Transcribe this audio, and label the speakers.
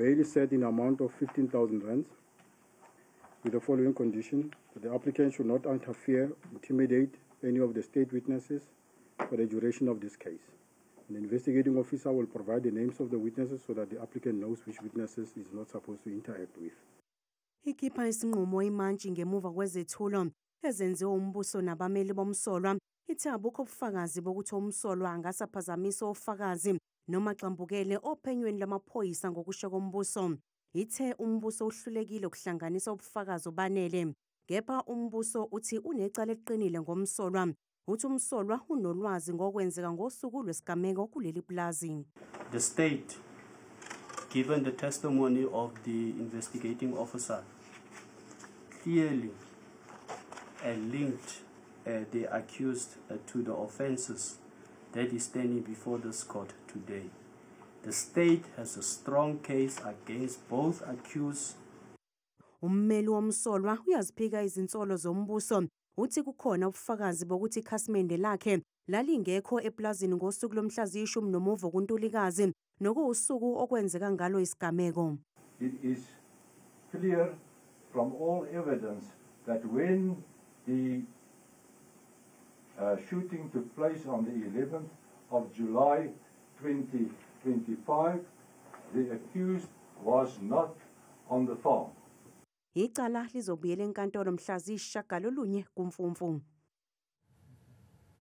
Speaker 1: bail is set in an amount of 15,000 rands with the following condition: that the applicant should not interfere, intimidate any of the state witnesses for the duration of this case. The investigating officer will provide the names of the witnesses so that the applicant knows which witnesses he is not supposed to interact with.
Speaker 2: Ikhipha isinqumo imantshi ngemuva kwezethulo ezenziwe umbuso nabameli bomsolwa ithe abukho ubufakazi bokuthi umsolwa angasaphazamisa ofakazi noma xambukele ophenyweni lamaphoyisa ngokusho kombuso. Ithe umbuso uhlulekile ukuhlanganisa ubufakazi obanele, kepha umbuso uthi unecala eliqinile ngomsolwa. Uthi umsolwa unolwazi ngokwenzeka ngosuku lwesigameko kuleli plazi.
Speaker 3: The state, given the testimony of the investigating officer, clearly linked the accused to the offences that is standing before this court today. The state has a strong case against both accused.
Speaker 2: Ummeli womsolwa uyaziphika izinsolo zombuso. Uthi kukhona ubufakazi bokuthi ikhasimende lakhe lalingekho eplazini ngosuku lomhla ziyishumi kuNtulikazi nokuwusuku okwenzeka ngalo isigameko.
Speaker 4: It is clear from all evidence that when the shooting took place on the 11th of July 2025, the accused was not on the farm.
Speaker 2: Icala lizobuyela enkantolo mhla ziyisishiyagalolunye kuMfumfu.